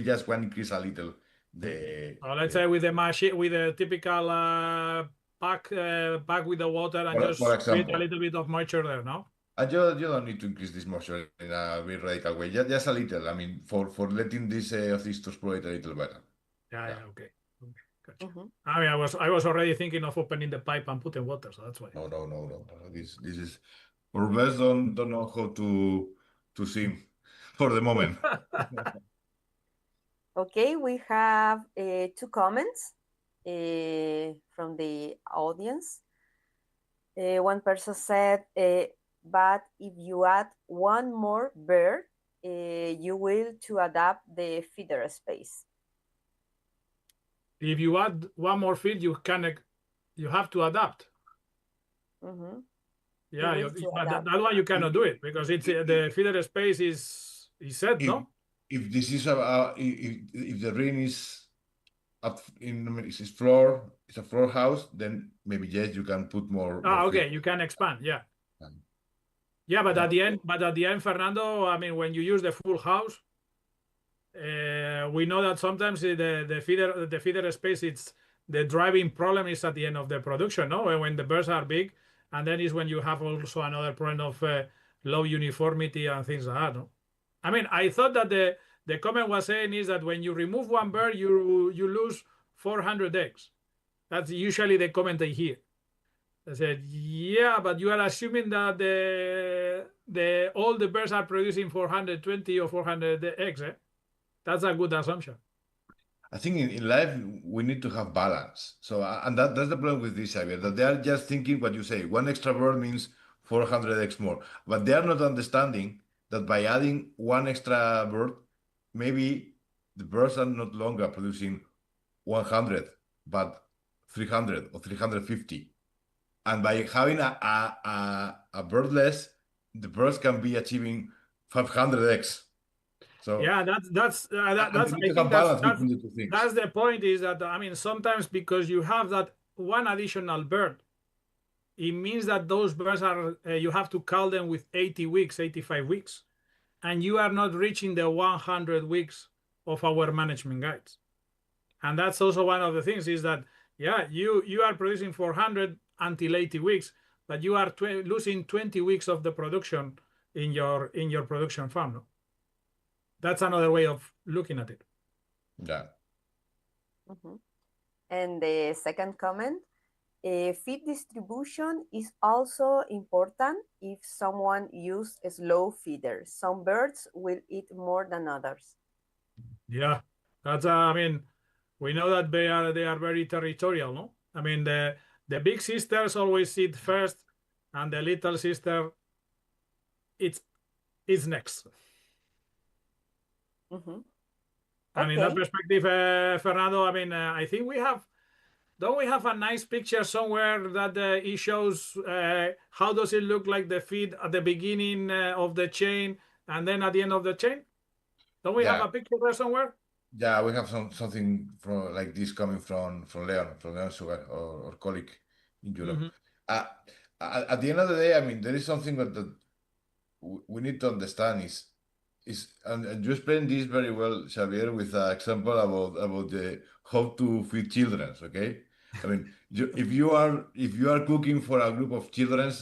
S3: just want to increase a little
S2: let's say with the machine, with the typical pack with the water and just
S3: for
S2: create a
S3: example.
S2: little bit of moisture there, no?
S3: And you don't need to increase this moisture in a very radical way. Just a little. I mean, for letting this othies to sporulate a little better.
S2: Yeah, okay. Gotcha. I mean, I was already thinking of opening the pipe and putting water, so that's why.
S3: No. This is our best don't know how to swim for the moment.
S1: Okay, we have 2 comments from the audience. One person said, but if you add one more bird, you will to adapt the feeder space.
S2: If you add one more feed, you have to adapt. Yeah, but that one you cannot do it because it's the feeder space is set, no?
S3: If this is if the ring is up in it's a floor house, then maybe yes, you can put more.
S2: Okay, you can expand, yeah. Yeah, but at the end, Fernando, I mean, when you use the full house, we know that sometimes the feeder space, it's the driving problem is at the end of the production, no? When the birds are big, and then is when you have also another problem of low uniformity and things like that, no? I mean, I thought that the comment was saying is that when you remove one bird, you lose 400 eggs. That's usually the comment I hear. I said, yeah, but you are assuming that all the birds are producing 420 or 400 eggs, eh? That's a good assumption.
S3: I think in life we need to have balance. So and that's the problem with this, Xavier, that they are just thinking what you say. One extra bird means 400 eggs more, but they are not understanding that by adding one extra bird, maybe the birds are not longer producing 100, but 300 or 350. And by having a bird less, the birds can be achieving 500 eggs. So
S2: yeah, that's the point is that, I mean, sometimes because you have that one additional bird, it means that those birds are, you have to cull them with 80 weeks, 85 weeks, and you are not reaching the 100 weeks of our management guides. And that's also one of the things is that, yeah, you are producing 400 until 80 weeks, but you are losing 20 weeks of the production in your production farm. No? That's another way of looking at it.
S3: Yeah.
S1: And the second comment, feed distribution is also important if someone uses a slow feeder. Some birds will eat more than others.
S2: Yeah, that's I mean, we know that they are very territorial, no? I mean, the big sisters always eat first, and the little sister it's next. And in that perspective, Fernando, I mean, I think don't we have a nice picture somewhere that it shows how does it look like the feed at the beginning of the chain and then at the end of the chain? Don't we have a picture there somewhere?
S3: Yeah, we have something from like this coming from Leon Sugar, or colleague in Europe. At the end of the day, I mean, there is something that we need to understand is and you explained this very well, Xavier, with an example about the how to feed children. Okay, I mean, if you are cooking for a group of children,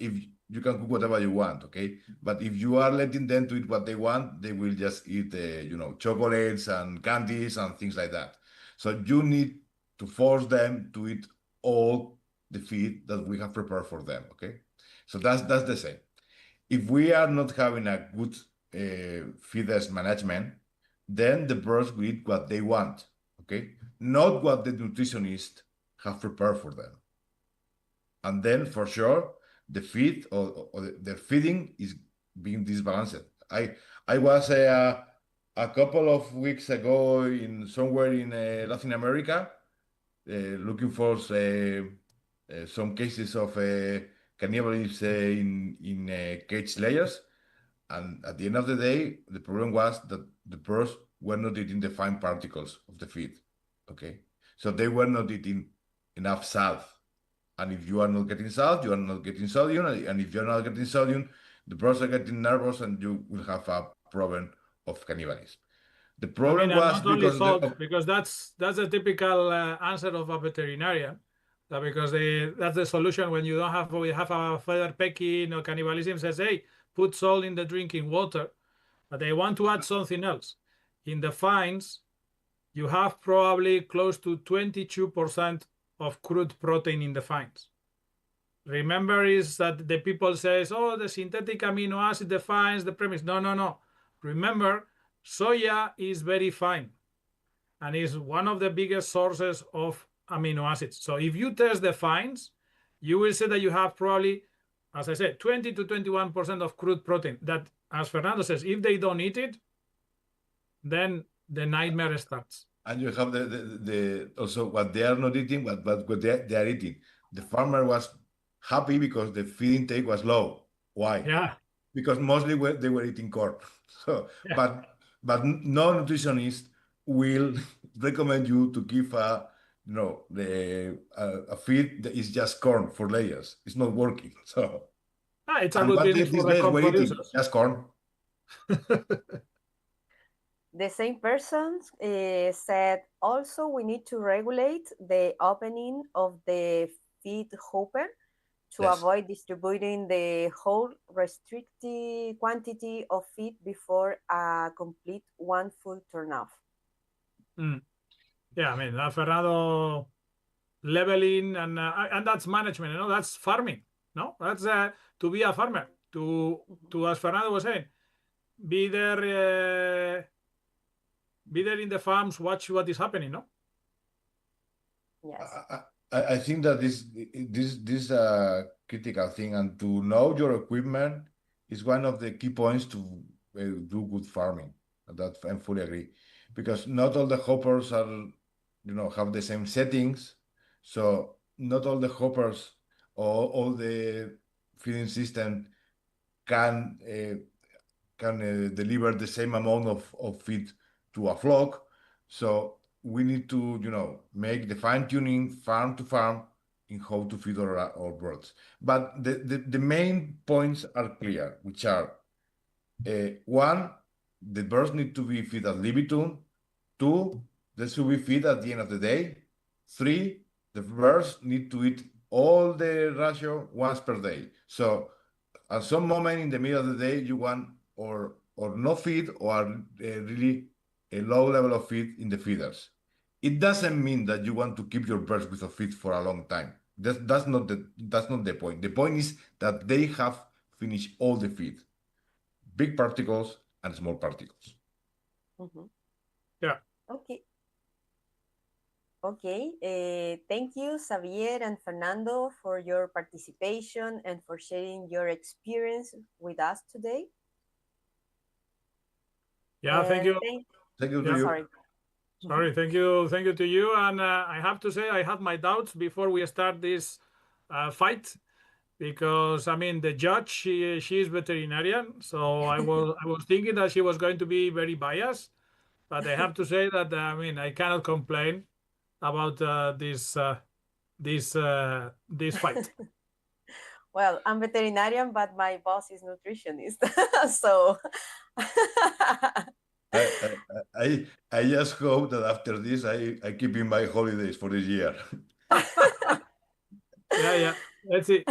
S3: if you can cook whatever you want, okay? But if you are letting them to eat what they want, they will just eat, chocolates and candies and things like that. So you need to force them to eat all the feed that we have prepared for them, okay? So that's the same. if we are not having a good feeders management, then the birds will eat what they want, okay? Not what the nutritionist have prepared for them. And then for sure, the feed or the feeding is being disbalanced. I was a couple of weeks ago in somewhere in Latin America, looking for some cases of cannibalism in cage layers. And at the end of the day, the problem was that the birds were not eating the fine particles of the feed. Okay, so they were not eating enough salt. And if you are not getting salt, you are not getting sodium. And if you're not getting sodium, the birds are getting nervous and you will have a problem of cannibalism. The
S2: I mean,
S3: problem
S2: and
S3: was
S2: not only
S3: because
S2: salt, because that's a typical answer of a veterinarian. That because that's the solution when you don't have we have a feather pecking or cannibalism says, hey, put salt in the drinking water, but they want to add something else. In the fines, you have probably close to 22% of crude protein in the fines. Remember is that the people says, oh, the synthetic amino acid defines the premise. No, no, no. Remember, soya is very fine and is one of the biggest sources of amino acids. So if you test the fines, you will see that you have probably, as I said, 20 to 21% of crude protein that, as Fernando says, if they don't eat it, then the nightmare starts.
S3: And you have the also what they are not eating, what they are eating. The farmer was happy because the feed intake was low. Why?
S2: Yeah.
S3: Because mostly they were eating corn. So,
S2: Yeah.
S3: but no nutritionist will recommend you to give a feed that is just corn for layers. It's not working. So,
S2: It's a
S3: and
S2: good
S3: what
S2: business
S3: these
S2: for the
S3: guys
S2: corn
S3: were eating
S2: producers.
S3: just corn.
S1: The same person said also we need to regulate the opening of the feed hopper to
S3: Yes.
S1: avoid distributing the whole restricted quantity of feed before a complete one full turnoff.
S2: Yeah, I mean, Fernando leveling and that's management, that's farming, no? That's to be a farmer, to as Fernando was saying, be there in the farms, watch what is happening, no?
S1: Yes.
S3: I think that this critical thing, and to know your equipment is one of the key points to do good farming. That I fully agree, because not all the hoppers are, have the same settings. So not all the hoppers or all the feeding system can deliver the same amount of feed to a flock. So we need to, make the fine tuning farm to farm in how to feed our birds. But the main points are clear, which are one, the birds need to be fed at libitum. Two, they should be fed at the end of the day. Three, the birds need to eat all the ratio once per day. So at some moment in the middle of the day, you want or no feed or really a low level of feed in the feeders. It doesn't mean that you want to keep your birds with a feed for a long time. That's not the point. The point is that they have finished all the feed, big particles and small particles.
S1: Mm-hmm.
S2: Yeah.
S1: Okay. Okay. Thank you, Xavier and Fernando, for your participation and for sharing your experience with us today.
S2: Yeah, thank you.
S3: Thank you to you.
S2: Sorry, thank you to you. And I have to say, I had my doubts before we start this fight, because I mean, the judge, she is veterinarian, so I was thinking that she was going to be very biased, but I have to say that I mean, I cannot complain about this fight.
S1: Well, I'm veterinarian, but my boss is nutritionist, so.
S3: I just hope that after this, I keep in my holidays for this year.
S2: Yeah, let's see.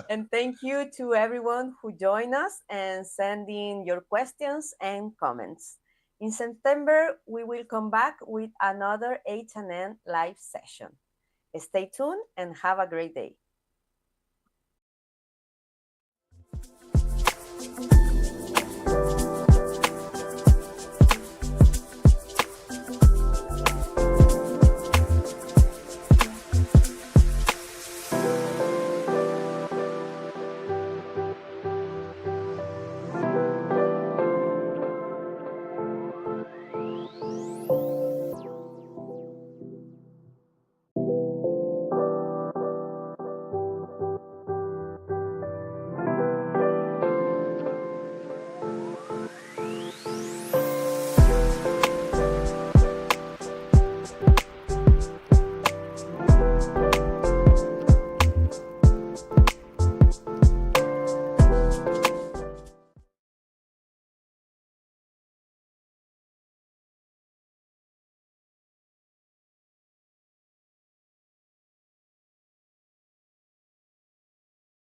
S1: And thank you to everyone who joined us and send in your questions and comments. In September, we will come back with another H&N live session. Stay tuned and have a great day.